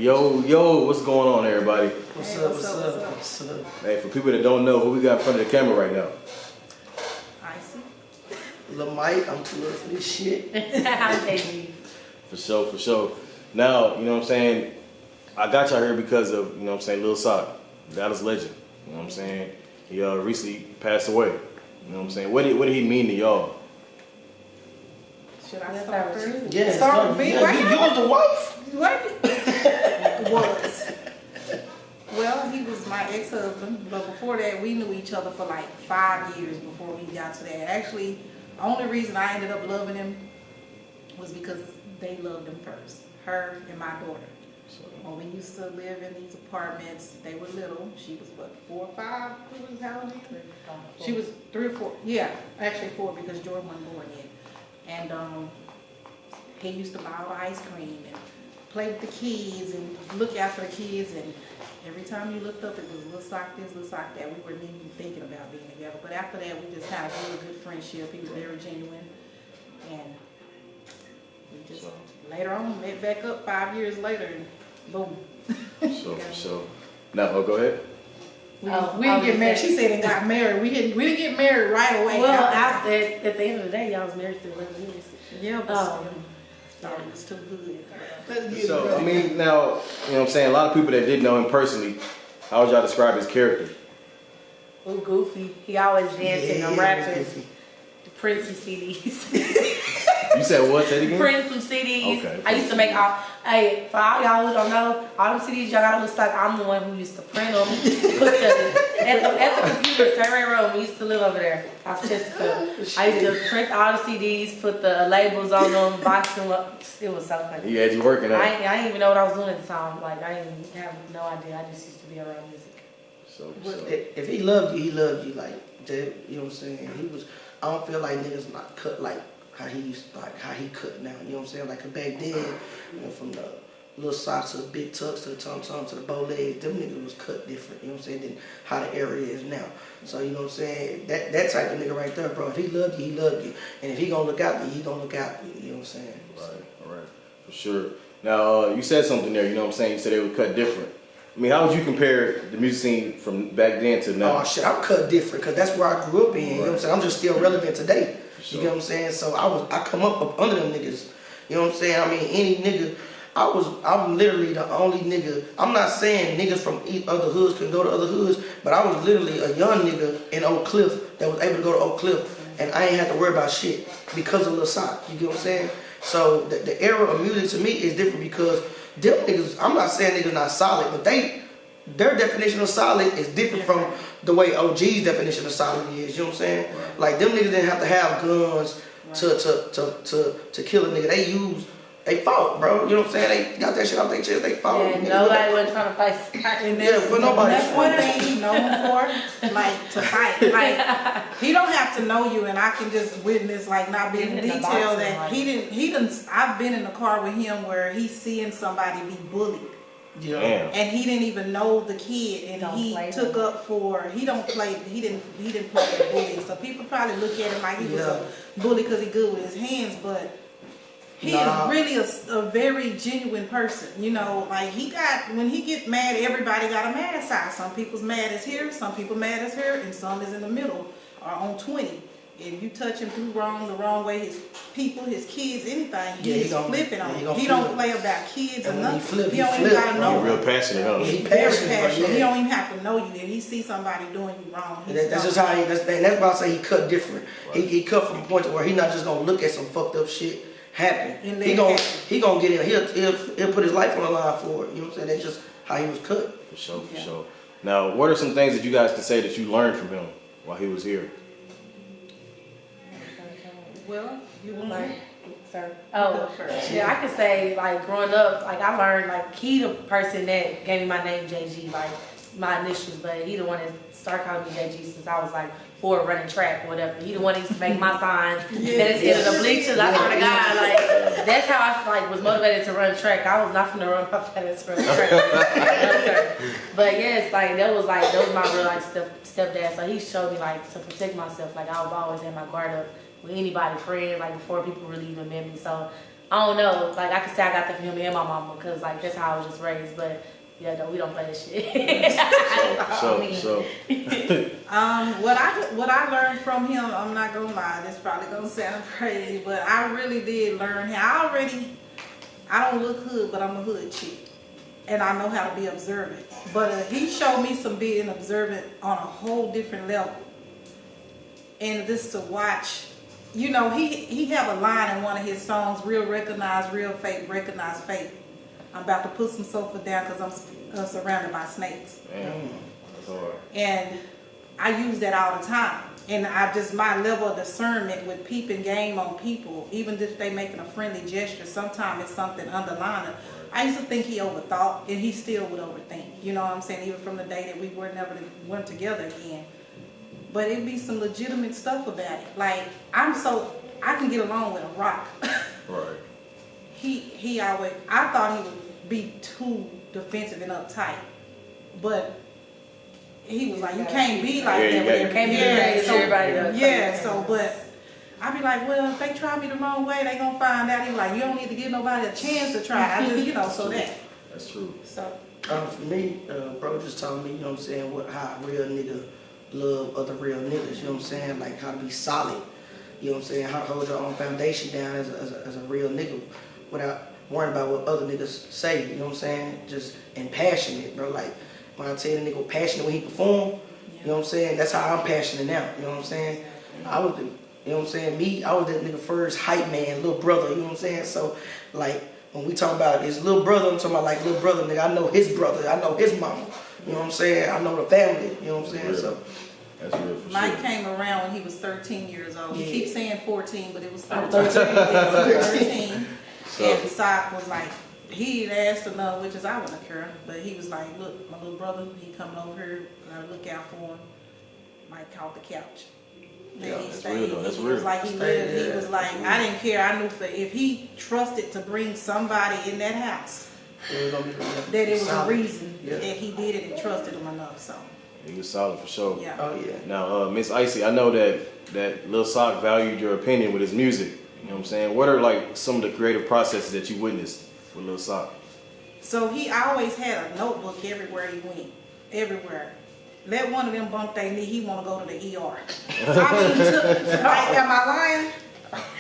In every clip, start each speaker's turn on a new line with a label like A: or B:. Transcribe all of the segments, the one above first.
A: Yo, what's going on, everybody?
B: What's up?
A: Hey, for people that don't know, who we got in front of the camera right now?
C: Icy.
B: Lil Mike, I'm too little for this shit.
A: For sure. Now, you know what I'm saying? I got y'all here because of, you know what I'm saying, Lil Soc, Dallas legend. You know what I'm saying? He recently passed away. You know what I'm saying? What did he mean to y'all?
C: Should I start first?
B: Yeah,
C: start with me.
B: Yeah, you was the wife?
C: Was. Well, he was my ex-husband, but before that, we knew each other for like 5 years before we got to that. Actually, the only reason I ended up loving him was because they loved him first, her and my daughter. When we used to live in these apartments, they were little. She was what, 4 or 5? Who was how old? She was 3 or 4. Yeah, actually 4 because Jordan wasn't born yet. And he used to buy all the ice cream and play with the kids and look out for the kids. And every time you looked up, it was Lil Soc this, Lil Soc that. We weren't even thinking about being together. But after that, we just kind of grew a good friendship. He was very genuine. And we just later on met back up 5 years later. And boom.
A: So. Now, go ahead.
C: We didn't get married. She said and got married. We didn't get married right away.
D: Well, at the end of the day, y'all was married for 11 years.
C: Yeah, but still, it was too good.
A: So, I mean, now, you know what I'm saying? A lot of people that didn't know him personally, how would y'all describe his character?
D: Oh, goofy. He always dancing and rapping. The Princey CDs.
A: You said what? Say it again?
D: Print some CDs.
A: Okay.
D: I used to make all, hey, for all y'all who don't know, all them CDs y'all got looks like I'm the one who used to print them. At the computer, Surrey Road, we used to live over there, off Chesterfield. I used to print all the CDs, put the labels on them, box them up. It was so funny.
A: He had you working out.
D: I didn't even know what I was doing at the time. Like, I didn't have no idea. I just used to be around music.
A: So.
B: If he loved you, he loved you. Like, you know what I'm saying? He was. I don't feel like niggas not cut like how he used, like how he cut now. You know what I'm saying? Like back then, you know, from the little socks to the big tucks to the tum to the bow legs, them niggas was cut different. You know what I'm saying? Than how the area is now. So you know what I'm saying? That type of nigga right there, bro. If he loved you, he loved you. And if he gonna look out for you, he gonna look out for you. You know what I'm saying?
A: Right. For sure. Now, you said something there, you know what I'm saying? You said they would cut different. I mean, how would you compare the music scene from back then to now?
B: Oh shit, I'm cut different because that's where I grew up in. You know what I'm saying? I'm just still relevant today. Sure. You get what I'm saying? So I come up under them niggas. You know what I'm saying? I mean, any nigga. I'm literally the only nigga. I'm not saying niggas from other hoods can go to other hoods, but I was literally a young nigga in Oak Cliff that was able to go to Oak Cliff, and I ain't had to worry about shit because of Lil Soc. You get what I'm saying? So the era of music to me is different because them niggas. I'm not saying niggas not solid, but their definition of solid is different from the way OG's definition of solid is. You know what I'm saying? Right. Like them niggas didn't have to have guns to kill a nigga. They fought, bro. You know what I'm saying? They got that shit off their chest. They fought.
D: Yeah, nobody wasn't trying to fight.
B: But nobody.
C: That's one thing he's known for, like to fight. Like he don't have to know you, and I can just witness, like not being in detail that he didn't. I've been in the car with him where he's seeing somebody be bullied.
B: Yeah.
C: And he didn't even know the kid, and he took up for. He didn't play with bullying. So people probably look at him like he was a bully because he good with his hands, but. He is really a very genuine person, you know. Like when he get mad, everybody got a mad side. Some people's mad as here, some people mad as here, and some is in the middle or on 20. If you touch him the wrong way, his people, his kids, anything, he's flipping on. He don't play about kids or nothing. He don't even gotta know.
A: He's real passionate, huh?
C: He's very passionate. He don't even have to know you. If he see somebody doing you wrong,
B: that's just how that's why I say he cut different. Right. He cut from a point to where he not just gonna look at some fucked up shit happen. He gonna get in. He'll put his life on the line for it. You know what I'm saying? That's just how he was cut.
A: For sure. Now, what are some things that you guys can say that you learned from him while he was here?
C: Well, you will
D: learn. Sir. Oh, yeah, I could say like growing up, like I learned like he the person that gave me my name JG, like my initials, but he the one that started calling me JG since I was like 4 running track or whatever. He the one that used to make my signs. Then it's into the bleachers. I swear to God, like that's how I like was motivated to run track. I was not gonna run my fast run track. But yes, like that was my real like stepdad. So he showed me like to protect myself. Like I was always have my guard up with anybody, friends, like before people really even met me. So I don't know. Like, I could say I got that from him and my mama, because, like, that's how I was just raised. But, yeah, no, we don't play that shit.
A: So.
C: What I learned from him, I'm not gonna lie, this probably gonna sound crazy, but I really did learn how. I don't look hood, but I'm a hood chick. And I know how to be observant. But he showed me some being observant on a whole different level. And just to watch, you know, he have a line in one of his songs, real recognize, real fake, recognize fake. I'm about to put some sofa down because I'm surrounded by snakes.
A: Damn. That's hard.
C: And I use that all the time. And my level of discernment with peeping game on people, even if they making a friendly gesture, sometimes it's something underlying. I used to think he overthought, and he still would overthink. You know what I'm saying? Even from the day that we weren't together again. But it'd be some legitimate stuff about it. Like, I can get along with a rock.
A: Right.
C: I thought he would be too defensive and uptight. But he was like, you can't be like that. But I be like, well, if they try me the wrong way, they gonna find out. He was like, you don't need to give nobody a chance to try. I just, so that.
A: That's true.
C: So.
B: For me, bro just told me, you know what I'm saying, how a real nigga love other real niggas, you know what I'm saying, like how to be solid, you know what I'm saying, how to hold your own foundation down as a real nigga without worrying about what other niggas say, you know what I'm saying, just and passionate, bro. Like when I tell the nigga passionate when he perform, you know what I'm saying, that's how I'm passionate now, you know what I'm saying. You know what I'm saying, I was that nigga first hype man, little brother, you know what I'm saying, so like when we talk about his little brother, I'm talking about like little brother, nigga, I know his brother, I know his mama, you know what I'm saying, I know the family, you know what I'm saying, so.
A: That's real for
C: Mike
A: sure.
C: came around when he was 13 years old.
B: Yeah.
C: He keeps saying 14, but it was 13. 13.
A: So.
C: And Soc was like, he had asked another, which is I wouldn't care, but he was like, look, my little brother, he coming over here, gotta look out for him. Mike caught the couch.
A: Yeah,
C: He
A: that's
C: stayed.
A: real though. That's
C: He
A: real.
C: was like, he was like, I didn't care. I knew if he trusted to bring somebody in that house, that it was a reason that he did it and trusted him enough. So.
A: He was solid for sure.
C: Yeah.
B: Oh yeah.
A: Now, Miss Icy, I know that Lil Soc valued your opinion with his music. You know what I'm saying? What are like some of the creative processes that you witnessed with Lil Soc?
C: So he always had a notebook everywhere he went. Everywhere. Let one of them bump their knee, he want to go to the ER. I mean, like, am I lying?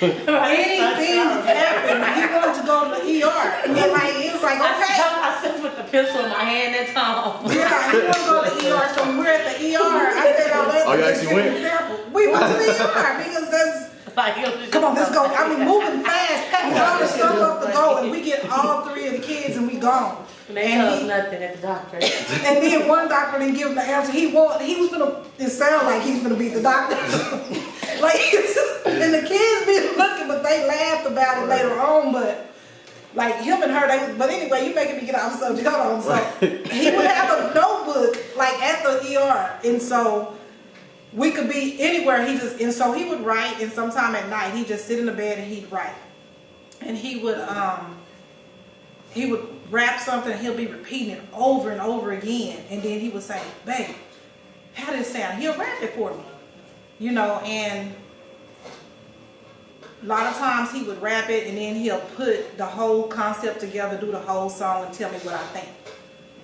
C: Anything happened, he wanted to go to the ER. And like, it was like, okay.
D: I held myself with the pencil in my hand at home.
C: Yeah, he want to go to the ER, so we're at the ER. I said,
A: Oh, you actually went?
C: We went to the ER because that's, come on, let's go. I mean, moving fast, packing all the stuff up to go, and we get all three of the kids and we gone.
D: And they tell us nothing at the doctor.
C: And then one doctor didn't give him the answer. He was gonna. It sounded like he was gonna be the doctor. Like, and the kids been looking, but they laughed about it later on. But like him and her, but anyway, you making me get off subject. Hold on. So he would have a notebook like at the ER, and so we could be anywhere. And so he would write, and sometime at night he'd just sit in the bed and he'd write, and he would rap something and he'll be repeating it over and over again, and then he would say, babe, how does it sound? He'll rap it for me, you know. And a lot of times he would rap it and then he'll put the whole concept together, do the whole song, and tell me what I think.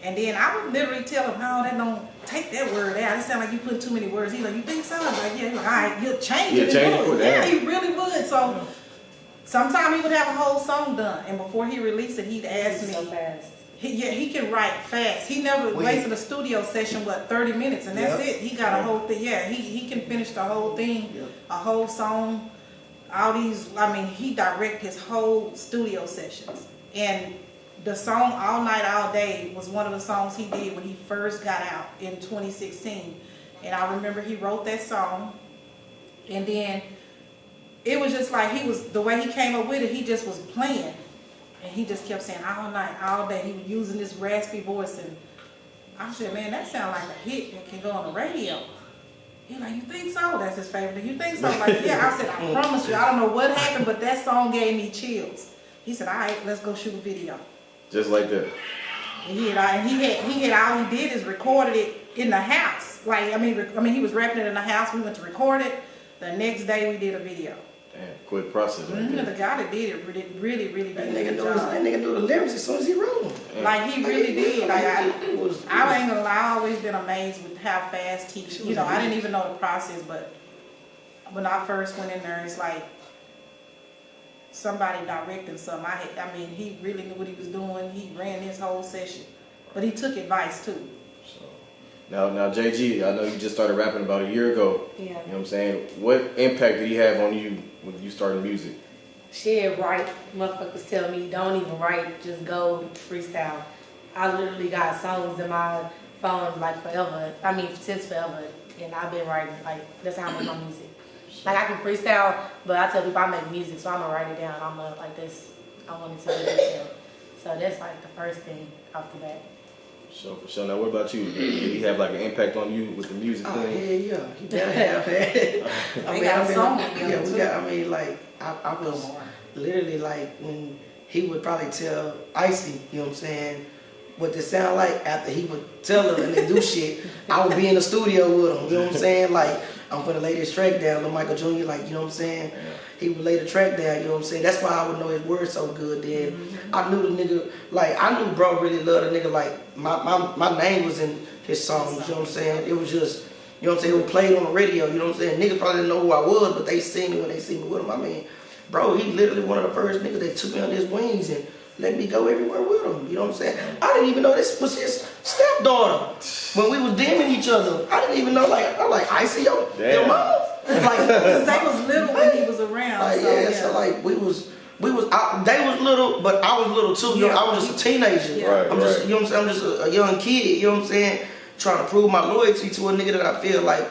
C: And then I would literally tell him, no, that don't, take that word out, it sounds like you put too many words. He's like, you think so? I'm like, yeah. He's like, all right, he'll change it. Yeah, he really would. So sometimes he would have a whole song done, and before he released it, he'd ask me.
D: So fast.
C: He can write fast. He never wasted a studio session, 30 minutes, and that's it. He got a whole thing. Yeah, he can finish the whole thing, a whole song. All these, I mean, he direct his whole studio sessions. And the song All Night, All Day was one of the songs he did when he first got out in 2016. And I remember he wrote that song, and then it was just like the way he came up with it, he just was playing. And he just kept saying all night, all day. He was using this raspy voice. And I said, man, that sounds like a hit that can go on the radio. He's like, you think so? That's his favorite. You think so? I'm like, yeah. I said, I promise you, I don't know what happened, but that song gave me chills. He said, all right, let's go shoot a video.
A: Just like that.
C: And he had all he did is recorded it in the house. Like, I mean, he was rapping it in the house. We went to record it. The next day we did a video.
A: Man, quick process. Right
C: The
A: there.
C: guy that did it really did
B: That
C: a
B: nigga
C: good
B: knew
C: job.
B: that nigga knew the lyrics as soon as he wrote them.
C: Like he really did. Like I ain't gonna lie, I always been amazed with how fast he. You know, I didn't even know the process, but when I first went in there, it's like somebody directing something. I mean, he really knew what he was doing. He ran this whole session, but he took advice too.
A: So now JG, I know you just started rapping about a year ago.
D: Yeah.
A: You know what I'm saying? What impact did he have on you when you started music?
D: Shit, write. Motherfuckers tell me, don't even write, just go freestyle. I literally got songs in my phone like forever. I mean, since forever. And I've been writing. Like, that's how I make my music. Like, I can freestyle, but I tell people I make music, so I'm going to write it down. I'm going to, like, this, I want it to be detailed. So that's, like, the first thing off the bat.
A: For sure. Now, what about you? Did he have, like, an impact on you with the music
B: Oh,
A: thing?
B: yeah. He better have that.
C: They got a song
B: yeah, we
C: too.
B: got, I mean, like, I was literally, like, when he would probably tell Icy, you know what I'm saying, what they sound like after he would tell her and they do shit, I would be in the studio with him, you know what I'm saying? Like, I'm gonna lay this track down, Lil Michael Jr., like, you know what I'm saying?
A: Yeah.
B: He would lay the track down, you know what I'm saying? That's why I would know his words so good then. I knew the nigga, like, I knew bro really loved the nigga, like, my name was in his songs, you know what I'm saying? It was just, you know what I'm saying, it was played on the radio, you know what I'm saying? Niggas probably didn't know who I was, but they seen me when they see me with him. I mean, bro, he literally one of the first niggas that took me under his wings and let me go everywhere with him, you know what I'm saying? I didn't even know this was his stepdaughter. When we was DMing each other, I didn't even know, like, I'm like, I see your mama? Like,
C: Cause they was little when he was around.
B: like,
C: so,
B: yeah, so like they was little, but I was little too. You know, I was just a teenager.
C: Yeah.
A: Right,
B: I'm just,
A: right.
B: you know what I'm saying? I'm just a young kid. You know what I'm saying? Trying to prove my loyalty to a nigga that I feel like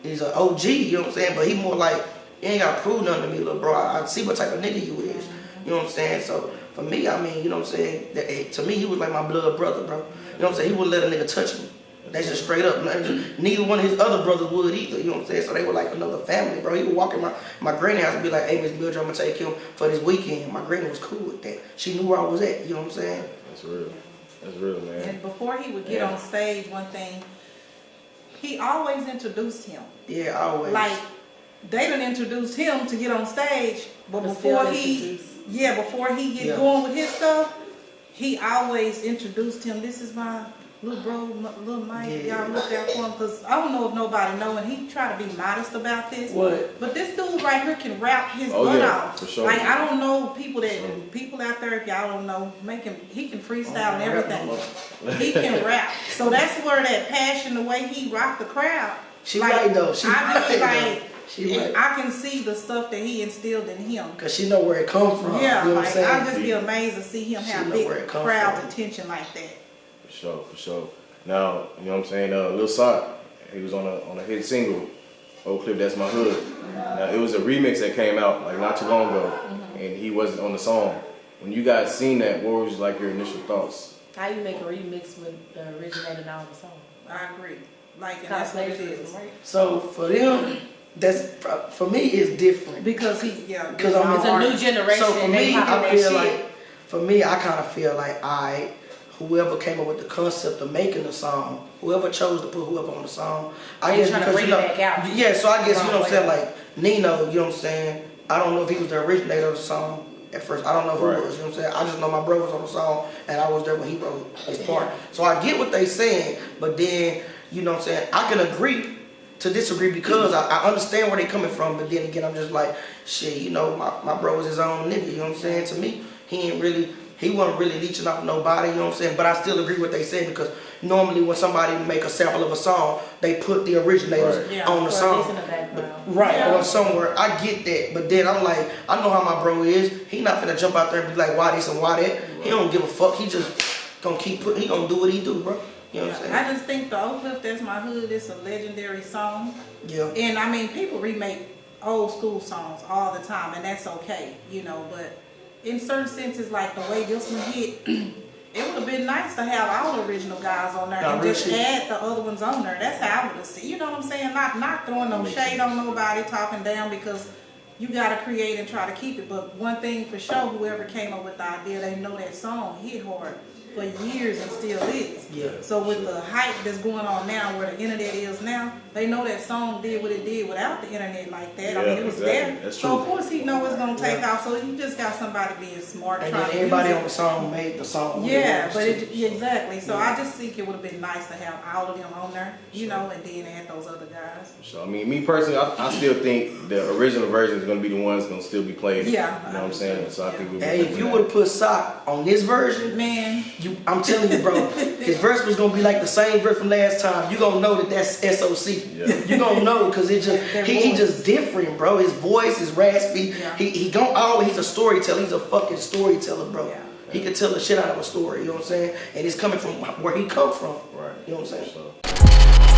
B: is an OG. You know what I'm saying? But he more like, you ain't gotta prove nothing to me, little bro. I see what type of nigga you is. You know what I'm saying? So for me, I mean, you know what I'm saying? To me, he was like my blood brother, bro. You know what I'm saying? He wouldn't let a nigga touch me. That's just straight up. Neither one of his other brothers would either. You know what I'm saying? So they were like another family, bro. He would walk in my granny house and be like, hey, Miss Mildred, I'm gonna take him for this weekend. My granny was cool with that. She knew where I was at. You know what I'm saying?
A: That's real. That's real, man.
C: And before he would get on stage, one thing, he always introduced him.
B: Yeah, always.
C: Like, they done introduced him to get on stage, but before he get going with his stuff, he always introduced him. This is my little bro, little Mike.
B: Yeah.
C: Y'all look out for him, because I don't know if nobody know, and he try to be modest about this.
B: What?
C: But this dude right here can rap his butt off.
A: For sure.
C: Like, I don't know people out there, if y'all don't know, he can freestyle and everything. He can rap. So that's where that passion, the way he rocked the crowd.
B: She right though. She
C: I can see the stuff that he instilled in him.
B: Cause she know where it come from.
C: Yeah,
B: you know what I'm
C: like,
B: saying?
C: I'd just be amazed to see him have
B: know
C: big
B: where it come
C: crowd
B: from.
C: attention like that.
A: For sure. Now, you know what I'm saying? Lil Soc, he was on a hit single, Old Clip, That's My Hood. Now, it was a remix that came out like not too long ago, and he wasn't on the song. When you guys seen that, what was like your initial thoughts?
D: How you make a remix with the originator on the song?
C: I agree. Like, and that's what it is.
D: Right?
B: So for them, for me it's different.
C: Because
B: Because I'm
D: It's a new generation.
B: So for
D: and they
B: me,
D: popping
B: I
D: that
B: feel
D: shit.
B: like, I kind of feel like whoever came up with the concept of making the song, whoever chose to put whoever on the song, I
D: They
B: guess
D: trying to
B: because
D: bring it back out.
B: Yeah, so I guess you know what I'm saying,
D: Wrong
B: like Nino, you know what I'm saying. I don't know if he was the originator of the song at first. I don't know who it was. You know what I'm saying. I just know my bro was on the song and I was there when he wrote his part. So I get what they saying, but then you know what I'm saying. I can agree to disagree because I understand where they coming from, but then again I'm just like shit. You know, my bro was his own nigga. You know what I'm saying. To me, he wasn't really leeching off nobody, you know what I'm saying? But I still agree with what they say because normally when somebody make a sample of a song, they put the originators on the song.
D: In the background.
B: Or somewhere. I get that. But then I'm like, I know how my bro is. He not finna jump out there and be like, why this and why that? He don't give a fuck. He just gonna he gonna do what he do, bro. You know what I'm saying?
C: I just think the Old Cliff, That's My Hood is a legendary song.
B: Yeah.
C: And I mean, people remake old school songs all the time, and that's okay, you know, but in certain senses, like the way this one hit, it would have been nice to have all the original guys on there and just add the other ones on there. That's how I would have seen. You know what I'm saying? Not throwing no shade on nobody, talking down, because you gotta create and try to keep it. But one thing for sure, whoever came up with the idea, they know that song hit hard. for years and still is.
B: Yeah.
C: So with the hype that's going on now, where the internet is now, they know that song did what it did without the internet like that. I mean, it was there.
A: That's
C: so
A: true.
C: of course he know it's gonna take off. So you just got somebody being smart.
B: And
C: trying
B: then
C: to
B: everybody
C: use
B: on the song made the song.
C: yeah, but exactly. So I just think it would have been nice to have all of them on there, you know, and then add those other guys.
A: So I mean, me personally, I still think the original version is gonna be the one that's gonna still be played.
C: Yeah,
A: You know what I'm saying? So I think we'll be
B: Hey, if
A: doing
B: you
A: that.
B: would have put Soc on this version,
C: Man,
B: I'm telling you, bro, his verse was gonna be like the same verse from last time. You gonna know that that's SOC.
A: Yeah.
B: You gonna know because it just
C: That
B: he
C: voice.
B: just different, bro. His voice is raspy.
C: Yeah.
B: He don't always. He's a storyteller. He's a fucking storyteller, bro.
C: Yeah.
B: He can tell the shit out of a story. You know what I'm saying? And it's coming from where he come from.
A: Right.
B: You know what I'm saying?
A: So.